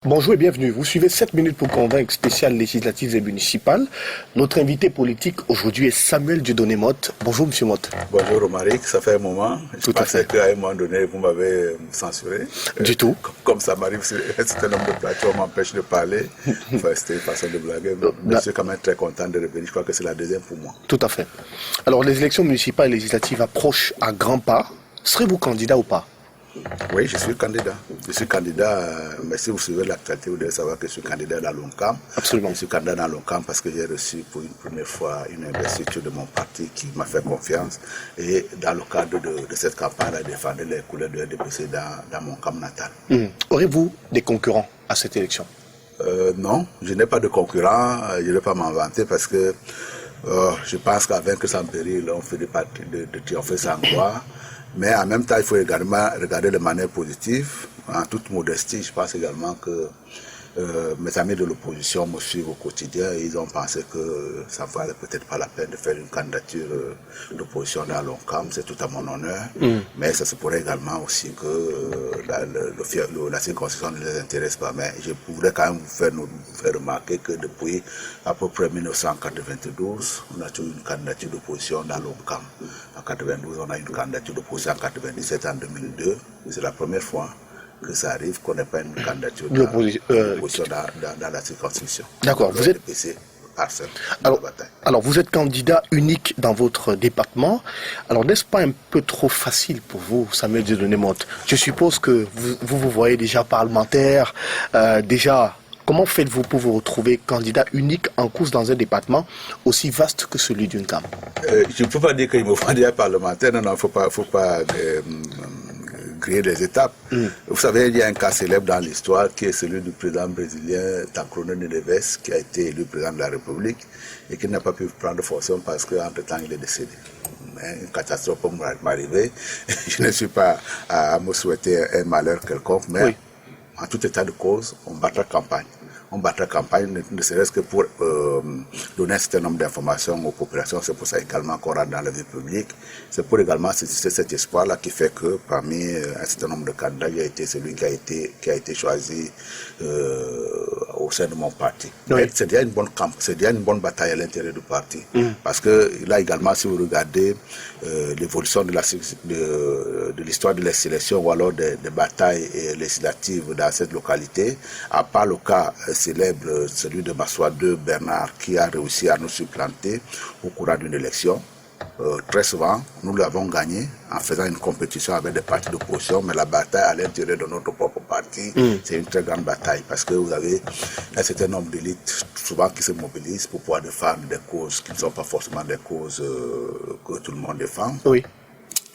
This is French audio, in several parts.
Bonjour et bienvenue. Vous suivez 7 minutes pour convaincre, spéciales législatives et municipales. Notre invité politique aujourd'hui est Samuel Dieudonné-Motte. Bonjour Monsieur Motte. Bonjour Romaric, ça fait un moment. Tout à fait. Qu'à un moment donné, vous m'avez censuré. Du tout. Comme ça m'arrive, un certain nombre de plateaux m'empêchent de parler. Enfin, c'était une façon de blaguer. Mais je suis quand même très content de revenir. Je crois que c'est la deuxième pour moi. Tout à fait. Alors, les élections municipales et législatives approchent à grands pas. Serez-vous candidat ou pas? Oui, je suis candidat. Je suis candidat, mais si vous suivez l'actualité, vous devez savoir que je suis candidat dans l'ONCAM. Absolument. Je suis candidat dans l'ONCAM parce que j'ai reçu pour une première fois une investiture de mon parti qui m'a fait confiance. Et dans le cadre de cette campagne, j'ai défendu les couleurs de RDPC dans mon camp natal. Aurez-vous des concurrents à cette élection? Non, je n'ai pas de concurrent. Je ne vais pas m'en vanter parce que je pense qu'à vaincre sans péril, on fait des parties de triompher sans gloire. Mais en même temps, il faut également regarder de manière positive. En toute modestie, je pense également que mes amis de l'opposition me suivent au quotidien et ils ont pensé que ça ne valait peut-être pas la peine de faire une candidature d'opposition dans l'ONCAM. C'est tout à mon honneur. Mais ça se pourrait également aussi que la circonscription ne les intéresse pas. Mais je voudrais quand même vous faire remarquer que depuis à peu près 1992, on a toujours une candidature d'opposition dans l'ONCAM. En 92, on a une candidature d'opposition en 97, en 2002. C'est la première fois que ça arrive qu'on n'ait pas une candidature d'opposition dans la circonscription. D'accord. Vous êtes... Alors, vous êtes candidat unique dans votre département. Alors, n'est-ce pas un peu trop facile pour vous, Samuel Dieudonné-Motte? Je suppose que vous voyez déjà parlementaire, déjà... Comment faites-vous pour vous retrouver candidat unique en course dans un département aussi vaste que celui d'une CAM? Je ne peux pas dire qu'il me faut dire parlementaire, non, il ne faut pas créer des étapes. Vous savez, il y a un cas célèbre dans l'histoire qui est celui du président brésilien Tancredo Neves, qui a été élu président de la République et qui n'a pas pu prendre fonction parce qu'entre-temps il est décédé. Une catastrophe peut m'arriver. Je ne suis pas à me souhaiter un malheur quelconque, mais oui. En tout état de cause, on battra campagne. On battra campagne, ne serait-ce que pour donner un certain nombre d'informations aux populations. C'est pour ça également qu'on rentre dans la vie publique. C'est pour également susciter cet espoir-là qui fait que parmi un certain nombre de candidats, il y a été celui qui a été choisi au sein de mon parti. Oui. C'est déjà une bonne bataille à l'intérieur du parti. Parce que là également, si vous regardez l'évolution de l'histoire de la sélection ou alors des batailles législatives dans cette localité, à part le cas célèbre, celui de Massoua II, Bernard, qui a réussi à nous supplanter au courant d'une élection. Très souvent, nous l'avons gagné en faisant une compétition avec des partis d'opposition, mais la bataille à l'intérieur de notre propre parti, c'est une très grande bataille parce que vous avez un certain nombre d'élites souvent qui se mobilisent pour pouvoir défendre des causes qui ne sont pas forcément des causes que tout le monde défend. Oui.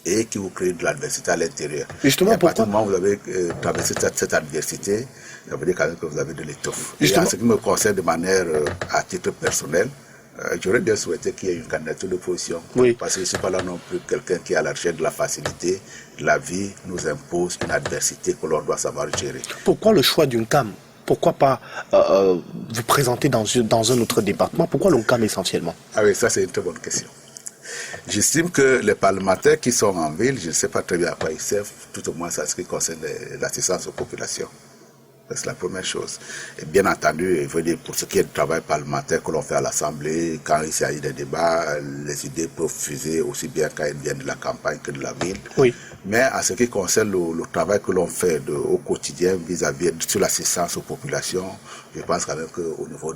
Et qui vous créent de l'adversité à l'intérieur. Justement, à partir du moment où vous avez traversé cette adversité, ça veut dire quand même que vous avez de l'étoffe. Et en ce qui me concerne de manière à titre personnel, j'aurais bien souhaité qu'il y ait une candidature d'opposition. Oui. Parce que je ne suis pas là non plus quelqu'un qui est à la recherche de la facilité. La vie nous impose une adversité que l'on doit savoir gérer. Pourquoi le choix d'une CAM? Pourquoi pas vous présenter dans un autre département? Pourquoi l'ONCAM essentiellement? Ah oui, ça c'est une très bonne question. J'estime que les parlementaires qui sont en ville, je ne sais pas très bien à quoi ils servent, tout au moins à ce qui concerne l'assistance aux populations. C'est la première chose. Et bien entendu, il faut dire pour ce qui est du travail parlementaire que l'on fait à l'Assemblée, quand il s'agit des débats, les idées peuvent fuser aussi bien quand elles viennent de la campagne que de la ville. Oui. Mais en ce qui concerne le travail que l'on fait au quotidien vis-à-vis sur l'assistance aux populations, je pense quand même qu'au niveau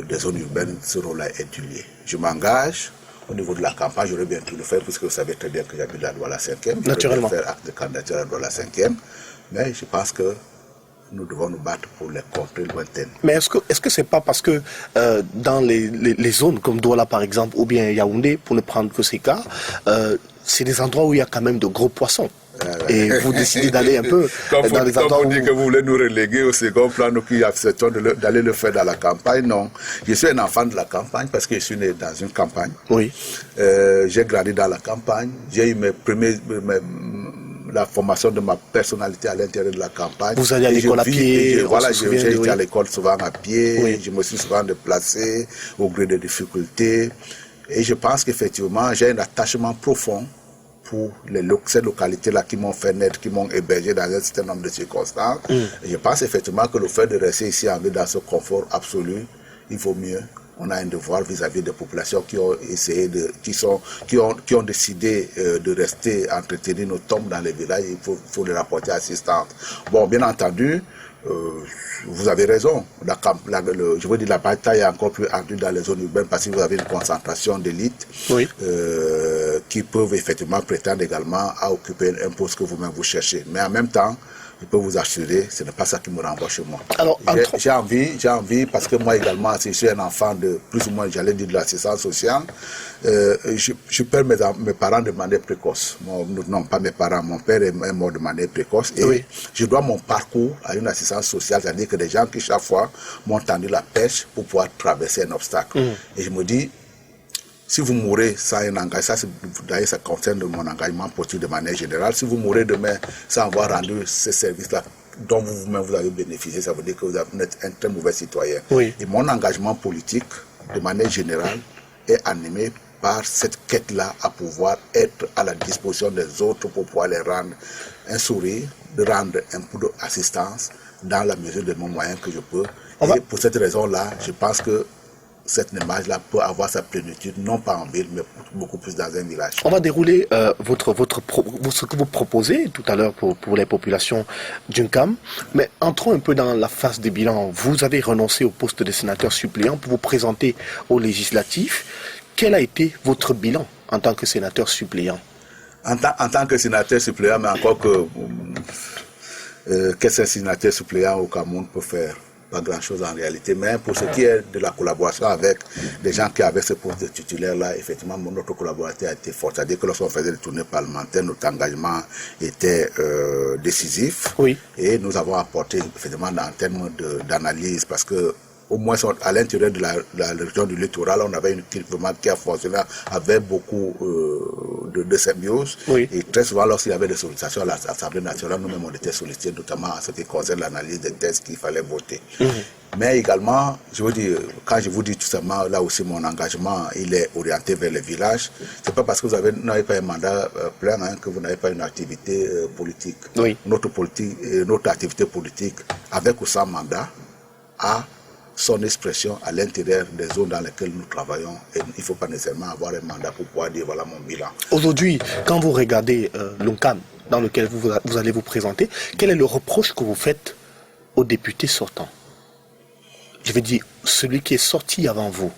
des zones urbaines, ce rôle-là est lié. Je m'engage. Au niveau de la campagne, j'aurais bien pu le faire, puisque vous savez très bien que j'habite à Douala 5e. Naturellement. Je vais faire acte de candidature à Douala 5e. Mais je pense que nous devons nous battre pour les contrées lointaines. Mais est-ce que c'est pas parce que dans les zones comme Douala par exemple, ou bien Yaoundé, pour ne prendre que ces cas, c'est des endroits où il y a quand même de gros poissons? Et vous décidez d'aller un peu dans les endroits où... Quand vous dites que vous voulez nous reléguer au second plan, nous qui acceptons d'aller le faire dans la campagne, non. Je suis un enfant de la campagne parce que je suis né dans une campagne. Oui. J'ai grandi dans la campagne. J'ai eu la formation de ma personnalité à l'intérieur de la campagne. Vous allez à l'école à pied? Voilà, j'ai été à l'école souvent à pied. Oui. Je me suis souvent déplacé au gré des difficultés. Et je pense qu'effectivement, j'ai un attachement profond pour ces localités-là qui m'ont fait naître, qui m'ont hébergé dans un certain nombre de circonstances. Et je pense effectivement que le fait de rester ici en ville dans ce confort absolu, il vaut mieux. On a un devoir vis-à-vis des populations qui ont essayé qui ont décidé de rester entretenir nos tombes dans les villages. Il faut leur apporter assistance. Bon, bien entendu, vous avez raison. Je veux dire, la bataille est encore plus ardue dans les zones urbaines parce que vous avez une concentration d'élites qui peuvent effectivement prétendre également à occuper un poste que vous-même vous cherchez. Mais en même temps, je peux vous assurer, ce n'est pas ça qui me renvoie chez moi. Alors, j'ai envie, parce que moi également, si je suis un enfant de plus ou moins, j'allais dire de l'assistance sociale, je perds mes parents de manière précoce. Non, pas mes parents, mon père est mort de manière précoce. Et je dois mon parcours à une assistance sociale, c'est-à-dire que des gens qui chaque fois m'ont tendu la perche pour pouvoir traverser un obstacle. Et je me dis, si vous mourrez sans un engagement, d'ailleurs ça concerne mon engagement politique de manière générale, si vous mourrez demain sans avoir rendu ces services-là dont vous-même vous avez bénéficié, ça veut dire que vous êtes un très mauvais citoyen. Et mon engagement politique, de manière générale, est animé par cette quête-là à pouvoir être à la disposition des autres pour pouvoir les rendre un sourire, de rendre un peu d'assistance dans la mesure de mon moyen que je peux. Et pour cette raison-là, je pense que cette image-là peut avoir sa plénitude, non pas en ville, mais beaucoup plus dans un village. On va dérouler ce que vous proposez tout à l'heure pour les populations d'Uncam, mais entrons un peu dans la phase des bilans. Vous avez renoncé au poste de sénateur suppléant pour vous présenter aux législatives. Quel a été votre bilan en tant que sénateur suppléant? En tant que sénateur suppléant, mais encore que qu'est-ce qu'un sénateur suppléant au Cameroun peut faire? Pas grand-chose en réalité, mais pour ce qui est de la collaboration avec des gens qui avaient ce poste de titulaire-là, effectivement, notre collaboration a été forte. C'est-à-dire que lorsqu'on faisait les tournées parlementaires, notre engagement était décisif. Et nous avons apporté, effectivement, en termes d'analyse, parce que au moins à l'intérieur de la région du littoral, on avait une équipe vraiment qui a fonctionné avec beaucoup de symbiose. Et très souvent, lorsqu'il y avait des sollicitations à l'Assemblée nationale, nous-mêmes on était sollicités, notamment en ce qui concerne l'analyse des textes qu'il fallait voter. Mais également, je veux dire, quand je vous dis tout simplement, là aussi mon engagement, il est orienté vers les villages. C'est pas parce que vous n'avez pas un mandat plein que vous n'avez pas une activité politique. Notre activité politique, avec ou sans mandat, a son expression à l'intérieur des zones dans lesquelles nous travaillons. Et il ne faut pas nécessairement avoir un mandat pour pouvoir dire voilà mon bilan. Aujourd'hui, quand vous regardez l'UNCAM dans lequel vous allez vous présenter, quel est le reproche que vous faites aux députés sortants? Je veux dire, celui qui est sorti avant vous.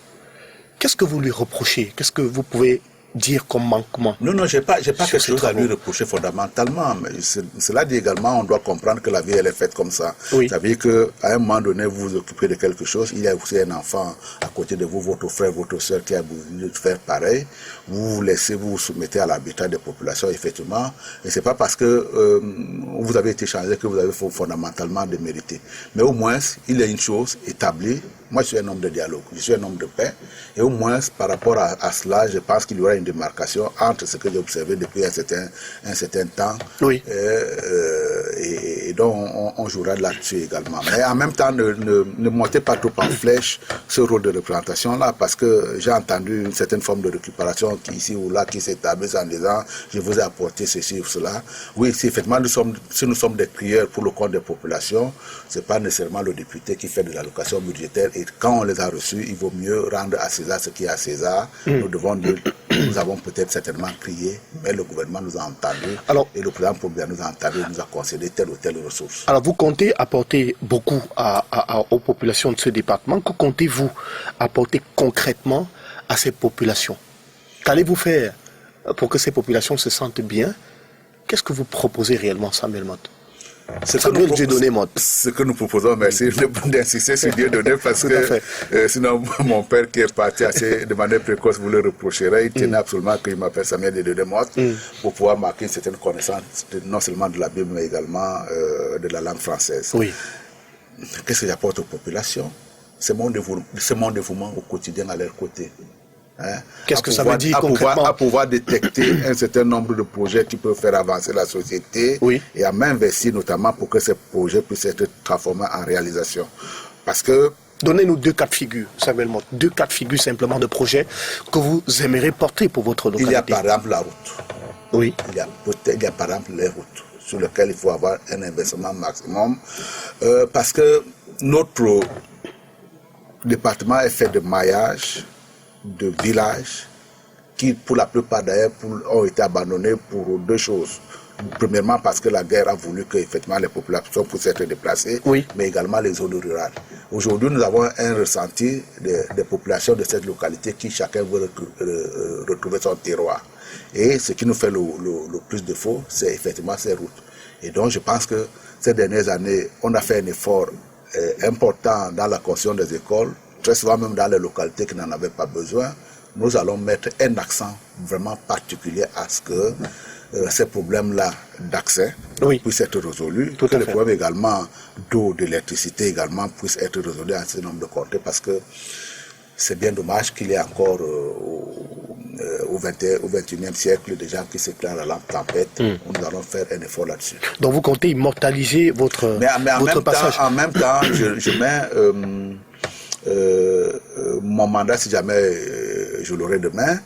Qu'est-ce que vous lui reprochez? Qu'est-ce que vous pouvez dire comme manquement? Non, j'ai pas quelque chose à lui reprocher fondamentalement. Mais cela dit également, on doit comprendre que la vie, elle est faite comme ça. Ça veut dire qu'à un moment donné, vous vous occupez de quelque chose, il y a aussi un enfant à côté de vous, votre frère, votre soeur qui a voulu faire pareil. Vous vous laissez, vous vous soumettez à l'habitat des populations, effectivement. Et c'est pas parce que vous avez été changé que vous avez fondamentalement démérité. Mais au moins, il y a une chose établie. Moi, je suis un homme de dialogue, je suis un homme de paix. Et au moins, par rapport à cela, je pense qu'il y aura une démarcation entre ce que j'ai observé depuis un certain temps. Et donc, on jouera là-dessus également. Mais en même temps, ne montez pas trop en flèche ce rôle de représentation-là, parce que j'ai entendu une certaine forme de récupération ici ou là qui s'établit en disant je vous ai apporté ceci ou cela. Oui, si effectivement si nous sommes des prieurs pour le compte des populations, ce n'est pas nécessairement le député qui fait de l'allocation budgétaire. Et quand on les a reçus, il vaut mieux rendre à César ce qui est à César. Nous avons peut-être certainement crié, mais le gouvernement nous a entendus. Et le président Pobia nous a entendus, nous a concédé telle ou telle ressource. Alors vous comptez apporter beaucoup aux populations de ce département. Que comptez-vous apporter concrètement à ces populations? Qu'allez-vous faire pour que ces populations se sentent bien? Qu'est-ce que vous proposez réellement, Samuel Motte? Ce que nous proposons, merci d'insister sur Dieudonné, parce que sinon mon père qui est parti de manière précoce vous le reprocherait. Il tenait absolument qu'il m'appelle Samuel Dieudonné Motte pour pouvoir marquer une certaine connaissance non seulement de la Bible mais également de la langue française. Qu'est-ce que j'apporte aux populations? C'est mon dévouement au quotidien à leur côté. Qu'est-ce que ça veut dire concrètement? À pouvoir détecter un certain nombre de projets qui peuvent faire avancer la société et à m'investir notamment pour que ces projets puissent être transformés en réalisation. Parce que donnez-nous 2 cas de figure, Samuel Motte, 2 cas de figure simplement de projets que vous aimeriez porter pour votre localité. Il y a par exemple la route. Oui. Il y a par exemple les routes sur lesquelles il faut avoir un investissement maximum parce que notre département est fait de maillage, de villages qui, pour la plupart d'ailleurs, ont été abandonnés pour deux choses. Premièrement, parce que la guerre a voulu que effectivement les populations puissent être déplacées, oui. mais également les zones rurales. Aujourd'hui, nous avons un ressenti des populations de cette localité qui chacun veut retrouver son terroir. Et ce qui nous fait le plus de défaut, c'est effectivement ces routes. Et donc, je pense que ces dernières années, on a fait un effort important dans la construction des écoles, très souvent même dans les localités qui n'en avaient pas besoin. Nous allons mettre un accent vraiment particulier à ce que ces problèmes-là d'accès puissent être résolus, que les problèmes également d'eau, d'électricité également puissent être résolus à un certain nombre de comtés, parce que c'est bien dommage qu'il y ait encore au XXIe siècle des gens qui s'éclairent à la tempête. Nous allons faire un effort là-dessus. Donc vous comptez immortaliser votre passage. En même temps, je mets mon mandat, si jamais je l'aurai demain,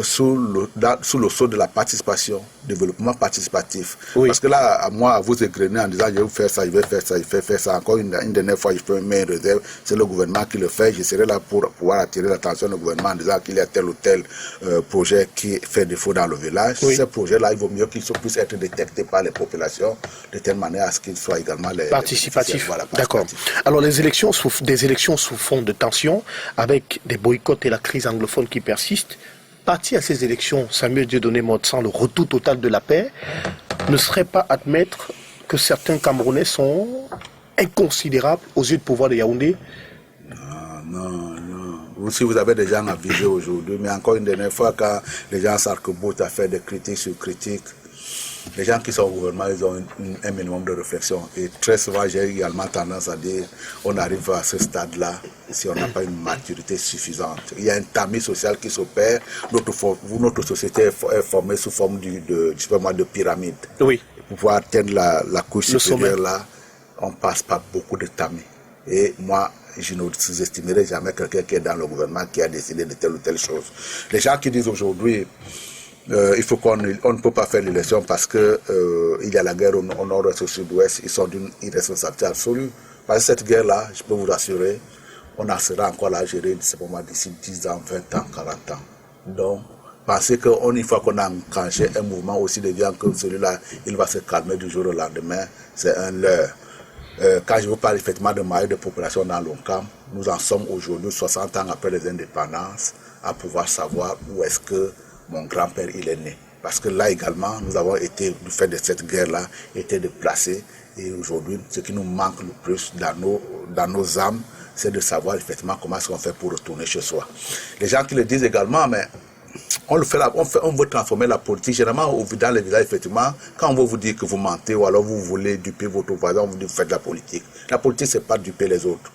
sous le sceau de la participation, développement participatif. Oui. Parce que là, moi, à vous égrener en disant je vais faire ça, je vais faire ça, je vais faire ça. Encore une dernière fois, je peux mettre une réserve. C'est le gouvernement qui le fait. Je serai là pour pouvoir attirer l'attention du gouvernement en disant qu'il y a tel ou tel projet qui fait défaut dans le village. Oui. Ces projets-là, il vaut mieux qu'ils puissent être détectés par les populations de telle manière à ce qu'ils soient également participatifs. Voilà, d'accord. Alors les élections des élections sous fond de tension, avec des boycotts et la crise anglophone qui persiste, partir à ces élections, Samuel Dieudonné Motte, sans le retour total de la paix, ne serait pas admettre que certains Camerounais sont inconsidérables aux yeux du pouvoir de Yaoundé? Non. Si vous avez des gens à viser aujourd'hui, mais encore une dernière fois, quand les gens s'arc-boutent à faire des critiques sur critiques, les gens qui sont au gouvernement, ils ont un minimum de réflexion. Et très souvent, j'ai également tendance à dire, on arrive à ce stade-là si on n'a pas une maturité suffisante. Il y a un tamis social qui s'opère. Notre société est formée sous forme de pyramide. Oui. Pour pouvoir atteindre la couche supérieure, là, on passe par beaucoup de tamis. Et moi, je ne sous-estimerai jamais quelqu'un qui est dans le gouvernement qui a décidé de telle ou telle chose. Les gens qui disent aujourd'hui, il faut on ne peut pas faire l'élection parce que il y a la guerre au nord-ouest et au sud-ouest, ils sont d'une irresponsabilité absolue. Parce que cette guerre-là, je peux vous rassurer, on en sera encore là à gérer d'ici 10 ans, 20 ans, 40 ans. Donc, pensez qu'une fois qu'on a enclenché un mouvement aussi de bien que celui-là, il va se calmer du jour au lendemain, c'est un leurre. Quand je vous parle effectivement de maillage de population dans l'ONCAM, nous en sommes aujourd'hui, 60 ans après les indépendances, à pouvoir savoir où est-ce que mon grand-père il est né. Parce que là également, nous avons été, du fait de cette guerre-là, été déplacés. Et aujourd'hui, ce qui nous manque le plus dans nos âmes, c'est de savoir effectivement comment est-ce qu'on fait pour retourner chez soi. Les gens qui le disent également, mais on veut transformer la politique. Généralement, dans les villages, effectivement, quand on veut vous dire que vous mentez ou alors vous voulez duper votre voisin, on vous dit que vous faites de la politique. La politique, c'est pas duper les autres.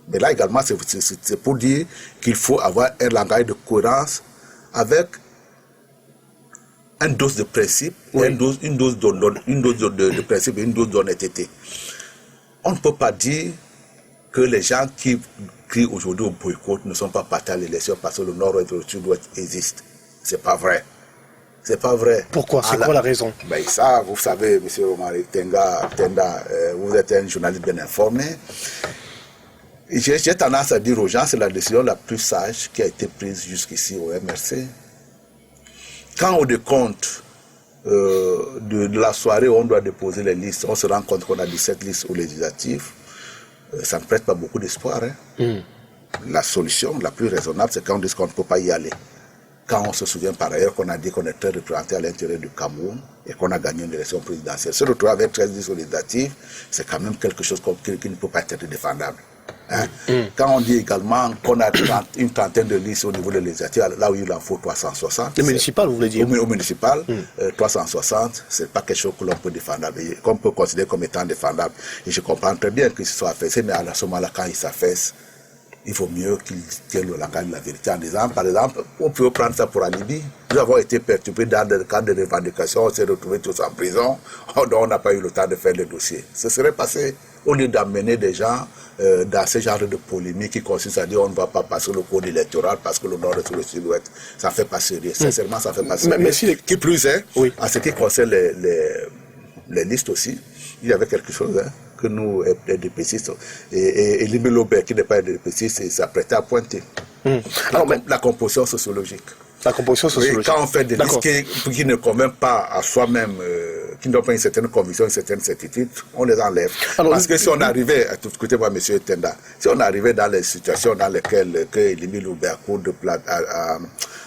Mais là également, c'est pour dire qu'il faut avoir un langage de cohérence avec une dose de principe, oui. une dose de principe et une dose d'honnêteté. On ne peut pas dire que les gens qui crient aujourd'hui au boycott ne sont pas partis à l'élection parce que le Nord-Ouest et le Sud-Ouest existent. C'est pas vrai. C'est pas vrai. Pourquoi? C'est quoi la raison? Ben ça, vous savez, M. Omari Tenda, vous êtes un journaliste bien informé. J'ai tendance à dire aux gens, c'est la décision la plus sage qui a été prise jusqu'ici au MRC. Quand au décompte de la soirée où on doit déposer les listes, on se rend compte qu'on a 17 listes aux législatives, ça ne prête pas beaucoup d'espoir. La solution la plus raisonnable, c'est quand on dit qu'on ne peut pas y aller. Quand on se souvient par ailleurs qu'on a dit qu'on est très représenté à l'intérieur du Cameroun et qu'on a gagné une élection présidentielle. Se retrouver avec 13 listes aux législatives, c'est quand même quelque chose qui ne peut pas être défendable. Quand on dit également qu'on a une trentaine de listes au niveau des législatives, là où il en faut 360. Le municipal, vous voulez dire? Au municipal, 360, c'est pas quelque chose que l'on peut défendre, qu'on peut considérer comme étant défendable. Et je comprends très bien qu'il se soit affaissé, mais à ce moment-là, quand il s'affaisse, il vaut mieux qu'il tienne le langage de la vérité en disant, par exemple, on peut prendre ça pour alibi. Nous avons été perturbés dans le cadre de revendications, on s'est retrouvés tous en prison, on n'a pas eu le temps de faire le dossier. Ce serait passé, au lieu d'amener des gens dans ce genre de polémique qui consiste à dire on ne va pas passer le code électoral parce que le nord est sur le sud-ouest. Ça ne fait pas sérieux. Sincèrement, ça ne fait pas sérieux. Mais si Qui plus est, en ce qui concerne les listes aussi, il y avait quelque chose que nous, les DPCistes, et Limé Lobert, qui n'est pas un DPCiste, s'apprêtait à pointer. Alors, la composition sociologique. La composition sociologique. Oui, quand on fait des listes qui ne conviennent pas à soi-même, qui n'ont pas une certaine conviction, une certaine certitude, on les enlève. Alors, parce que si on arrivait, écoutez-moi, M. Tenda, si on arrivait dans les situations dans lesquelles Limé Lobert court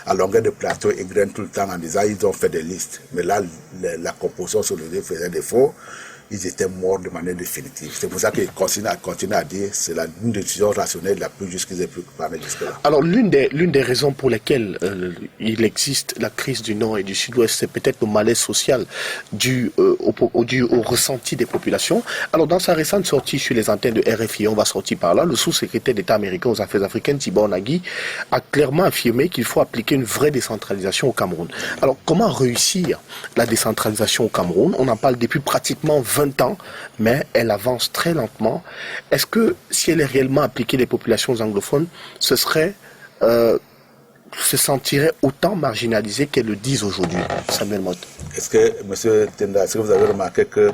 à longueur de plateau et graine tout le temps en disant ils ont fait des listes, mais là, la composition sociologique faisait défaut, ils étaient morts de manière définitive. C'est pour ça qu'ils continuent à dire que c'est une décision rationnelle la plus juste qu'ils aient pu parler jusque-là. Alors, l'une des raisons pour lesquelles il existe la crise du Nord et du Sud-Ouest, c'est peut-être le malaise social dû au ressenti des populations. Alors, dans sa récente sortie sur les antennes de RFI, on va sortir par là, le sous-secrétaire d'État américain aux affaires africaines, Tibor Nagui, a clairement affirmé qu'il faut appliquer une vraie décentralisation au Cameroun. Alors, comment réussir la décentralisation au Cameroun? On en parle depuis pratiquement 20 ans, mais elle avance très lentement. Est-ce que si elle est réellement appliquée les populations anglophones, se sentiraient autant marginalisées qu'elles le disent aujourd'hui? Samuel Motte. Est-ce que, M. Tenda, est-ce que vous avez remarqué que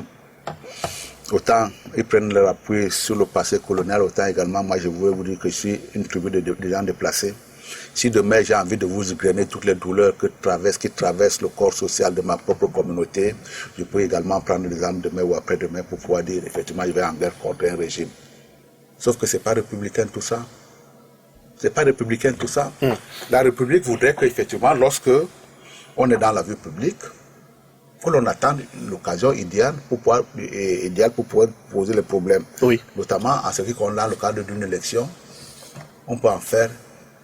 autant ils prennent leur appui sur le passé colonial, autant également, moi je voulais vous dire que je suis une tribu de gens déplacés. Si demain j'ai envie de vous grainer toutes les douleurs qui traversent le corps social de ma propre communauté, je peux également prendre l'exemple demain ou après-demain pour pouvoir dire effectivement je vais en guerre contre un régime. Sauf que ce n'est pas républicain tout ça. C'est pas républicain tout ça. La République voudrait qu'effectivement, lorsque on est dans la vie publique, que l'on attende l'occasion idéale pour pouvoir poser les problèmes. Oui. Notamment en ce qui concerne le cadre d'une élection, on peut en faire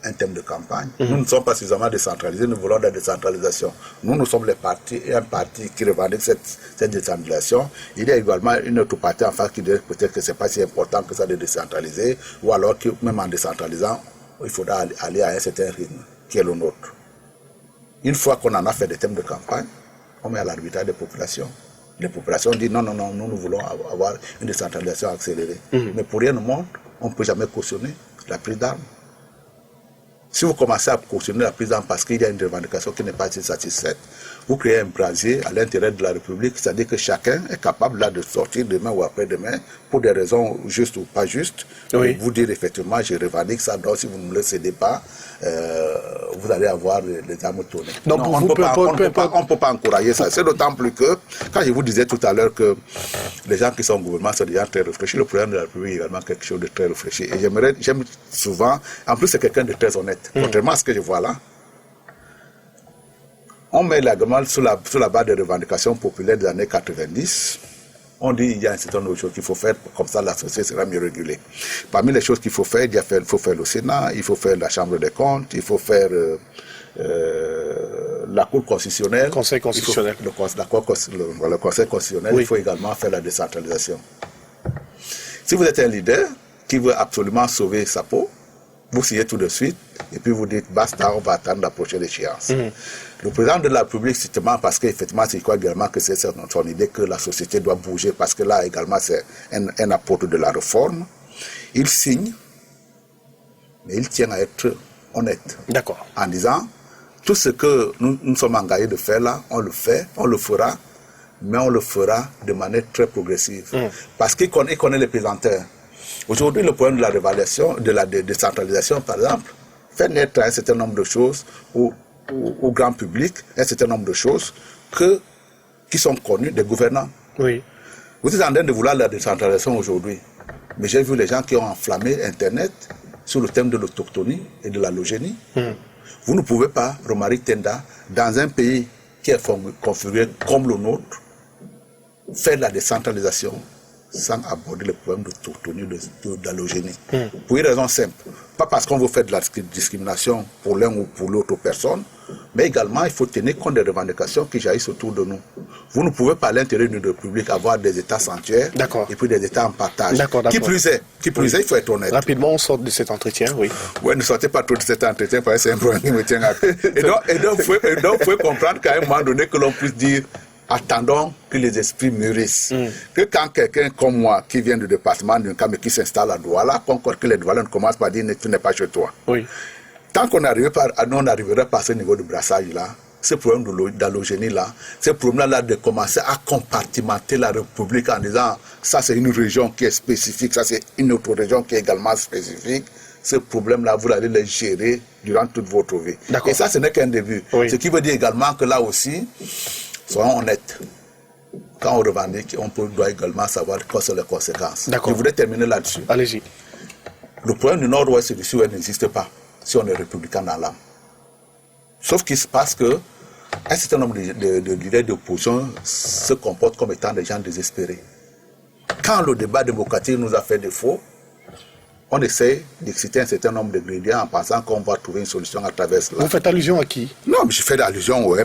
un thème de campagne. Nous ne sommes pas suffisamment décentralisés, nous voulons de la décentralisation. Nous sommes les partis et un parti qui revendique cette décentralisation. Il y a également une autre partie en face qui dirait peut-être que ce n'est pas si important que ça de décentraliser, ou alors que même en décentralisant, il faudra aller à un certain rythme, qui est le nôtre. Une fois qu'on en a fait des thèmes de campagne, on met à l'arbitrage des populations. Les populations disent non, nous voulons avoir une décentralisation accélérée. Mais pour rien au monde, on ne peut jamais cautionner la prise d'armes. Si vous commencez à cautionner la prise d'armes parce qu'il y a une revendication qui n'est pas satisfaite, vous créez un brasier à l'intérieur de la République, c'est-à-dire que chacun est capable là de sortir demain ou après-demain pour des raisons justes ou pas justes, vous dire effectivement je revendique ça, donc si vous ne me le cédez pas, vous allez avoir les armes tournées. Donc on ne peut pas encourager ça. C'est d'autant plus que, quand je vous disais tout à l'heure que les gens qui sont au gouvernement sont des gens très réfléchis, le président de la République est également quelque chose de très réfléchi. Et j'aime souvent, en plus c'est quelqu'un de très honnête, contrairement à ce que je vois là. On met la demande sur la base des revendications populaires des années 90. On dit qu'il y a un certain nombre de choses qu'il faut faire, comme ça la société sera mieux régulée. Parmi les choses qu'il faut faire, il faut faire le Sénat, il faut faire la Chambre des comptes, il faut faire la Cour constitutionnelle. Le Conseil constitutionnel. Le Conseil constitutionnel, il faut également faire la décentralisation. Si vous êtes un leader qui veut absolument sauver sa peau, vous signez tout de suite et puis vous dites basta, on va attendre la prochaine échéance. Le président de la République, justement, parce qu'effectivement, c'est quoi également que c'est son idée que la société doit bouger, parce que là également c'est un apôtre de la réforme, il signe, mais il tient à être honnête. D'accord. En disant, tout ce que nous sommes engagés de faire là, on le fait, on le fera, mais on le fera de manière très progressive. Parce qu'il connaît les pesanteurs. Aujourd'hui, le problème de la révélation, de la décentralisation, par exemple, fait naître un certain nombre de choses au grand public, un certain nombre de choses qui sont connues des gouvernants. Oui. Vous êtes en train de vouloir la décentralisation aujourd'hui, mais j'ai vu les gens qui ont enflammé Internet sur le thème de l'autochtonie et de l'allogénie. Vous ne pouvez pas, Romaric Tenda, dans un pays qui est configuré comme le nôtre, faire la décentralisation sans aborder le problème d'autochtonie, d'allogénie. Pour une raison simple. Pas parce qu'on veut faire de la discrimination pour l'un ou pour l'autre personne, mais également il faut tenir compte des revendications qui jaillissent autour de nous. Vous ne pouvez pas à l'intérieur d'une république avoir des États sanctuaires et puis des États en partage. Qui plus est, il faut être honnête. Rapidement, on sort de cet entretien, oui. Oui, ne sortez pas trop de cet entretien parce que c'est un problème qui me tient à cœur. Et donc, il faut comprendre qu'à un moment donné que l'on puisse dire attendons que les esprits mûrissent. Que quand quelqu'un comme moi, qui vient du département d'un camp et qui s'installe à Douala, que les Douala ne commencent pas à dire tu n'es pas chez toi. Oui. Tant qu'on n'arriverait pas à ce niveau de brassage-là, ce problème d'allogénie-là, ce problème-là de commencer à compartimenter la République en disant ça c'est une région qui est spécifique, ça c'est une autre région qui est également spécifique, ce problème-là, vous allez le gérer durant toute votre vie. Et ça, ce n'est qu'un début. Oui. Ce qui veut dire également que là aussi, soyons honnêtes. Quand on revendique, doit également savoir quelles sont les conséquences. Je voudrais terminer là-dessus. Allez-y. Le problème du Nord-Ouest et du Sud n'existe pas si on est républicain dans l'âme. Sauf qu'il se passe que un certain nombre de leaders d'opposition se comportent comme étant des gens désespérés. Quand le débat démocratique nous a fait défaut, on essaie d'exciter un certain nombre d'ingrédients en pensant qu'on va trouver une solution à travers cela. Vous faites allusion à qui? Non, mais je fais allusion au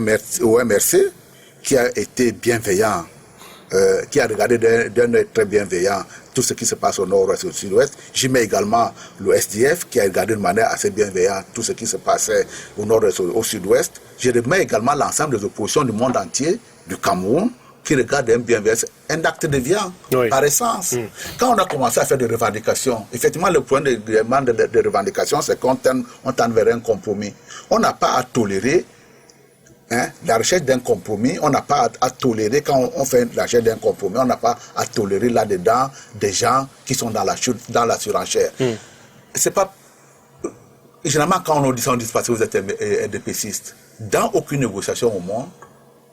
MRC qui a été bienveillant, qui a regardé d'un œil très bienveillant tout ce qui se passe au nord-ouest et au sud-ouest. J'y mets également le SDF qui a regardé de manière assez bienveillante tout ce qui se passait au nord-ouest et au sud-ouest. Je remets également l'ensemble des oppositions du monde entier, du Cameroun, qui regardent un bienveillance, un acte de viande, par essence. Quand on a commencé à faire des revendications, effectivement, le point de revendications, c'est qu'on tend vers un compromis. On n'a pas à tolérer la recherche d'un compromis, on n'a pas à tolérer, quand on fait la recherche d'un compromis, on n'a pas à tolérer là-dedans des gens qui sont dans la surenchère. C'est pas... Généralement, quand on dit ça, on dit parce que vous êtes RDPCiste. Dans aucune négociation au monde,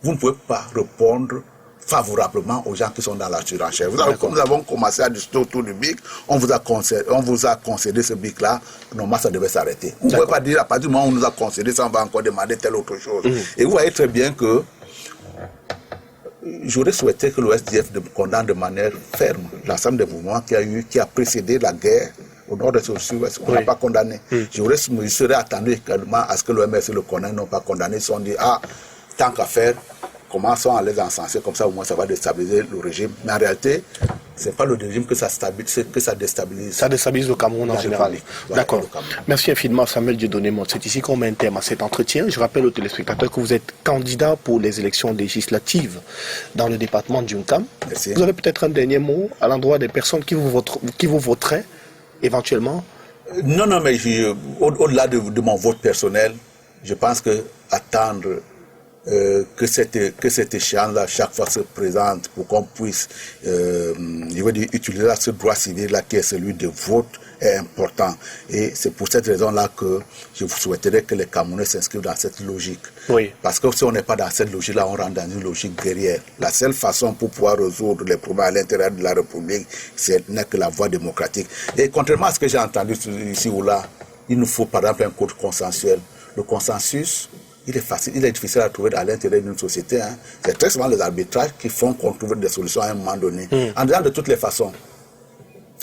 vous ne pouvez pas répondre favorablement aux gens qui sont dans la surenchère. Comme nous avons commencé à discuter autour du BIC, on vous a concédé ce BIC-là, normalement ça devait s'arrêter. Vous ne pouvez pas dire à partir du moment où on nous a concédé ça, on va encore demander telle autre chose. Et vous voyez très bien que j'aurais souhaité que le SDF condamne de manière ferme l'ensemble des mouvements qui a précédé la guerre au nord et au sud, on n'a pas condamné. Je serais attendu également à ce que le MRC le condamne, non pas condamné, ils se sont dit, tant qu'à faire, commençons à les encenser, comme ça au moins ça va déstabiliser le régime. Mais en réalité, ce n'est pas le régime que ça déstabilise. Ça déstabilise le Cameroun en général. D'accord. Merci infiniment Samuel Dieudonné. C'est ici qu'on met un terme à cet entretien. Je rappelle aux téléspectateurs que vous êtes candidat pour les élections législatives dans le département du Nkam. Merci. Vous avez peut-être un dernier mot à l'endroit des personnes qui vous voteraient éventuellement? Non, mais au-delà de mon vote personnel, je pense que attendre que cette échéance-là, chaque fois se présente pour qu'on puisse utiliser ce droit civil-là qui est celui de vote est important. Et c'est pour cette raison-là que je vous souhaiterais que les Camerounais s'inscrivent dans cette logique. Parce que si on n'est pas dans cette logique-là, on rentre dans une logique guerrière. La seule façon pour pouvoir résoudre les problèmes à l'intérieur de la République, n'est que la voie démocratique. Et contrairement à ce que j'ai entendu ici ou là, il nous faut par exemple un code consensuel. Le consensus, il est difficile à trouver à l'intérieur d'une société. C'est très souvent les arbitrages qui font qu'on trouve des solutions à un moment donné. En disant de toutes les façons,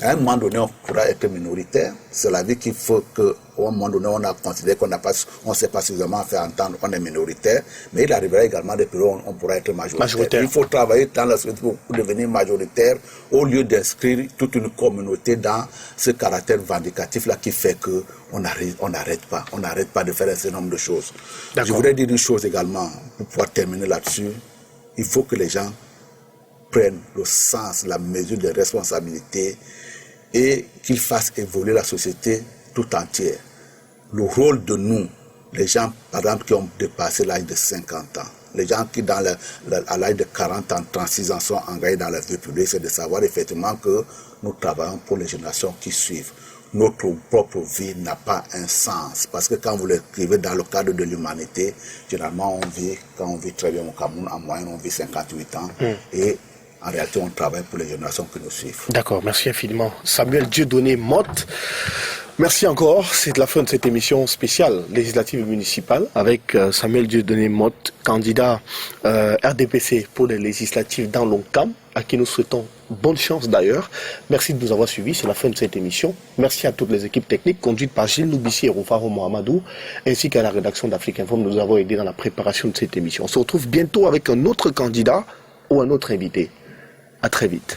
à un moment donné, on pourra être minoritaire. C'est la vie qu'il faut qu'à un moment donné, on a considéré qu'on ne sait pas suffisamment faire entendre, on est minoritaire. Mais il arrivera également des périodes où on pourra être majoritaire. Il faut travailler dans la société pour devenir majoritaire au lieu d'inscrire toute une communauté dans ce caractère vindicatif-là qui fait qu'on n'arrête pas de faire un certain nombre de choses. Je voudrais dire une chose également, pour pouvoir terminer là-dessus. Il faut que les gens prennent le sens, la mesure des responsabilités et qu'ils fassent évoluer la société tout entière. Le rôle de nous, les gens par exemple qui ont dépassé l'âge de 50 ans, les gens qui à l'âge de 40 ans, 36 ans sont engagés dans la vie publique, c'est de savoir effectivement que nous travaillons pour les générations qui suivent. Notre propre vie n'a pas un sens. Parce que quand vous l'écrivez dans le cadre de l'humanité, généralement quand on vit très bien au Cameroun, en moyenne on vit 58 ans. Et en réalité, on travaille pour les générations qui nous suivent. D'accord, merci infiniment. Samuel Dieudonné Motte. Merci encore. C'est la fin de cette émission spéciale législative et municipale avec Samuel Dieudonné Motte, candidat RDPC pour les législatives dans l'ONCAM, à qui nous souhaitons bonne chance d'ailleurs. Merci de nous avoir suivis. C'est la fin de cette émission. Merci à toutes les équipes techniques conduites par Gilles Noubissi et Roufaro Mohamedou, ainsi qu'à la rédaction d'Afrique Info de nous avoir aidés dans la préparation de cette émission. On se retrouve bientôt avec un autre candidat ou un autre invité. À très vite.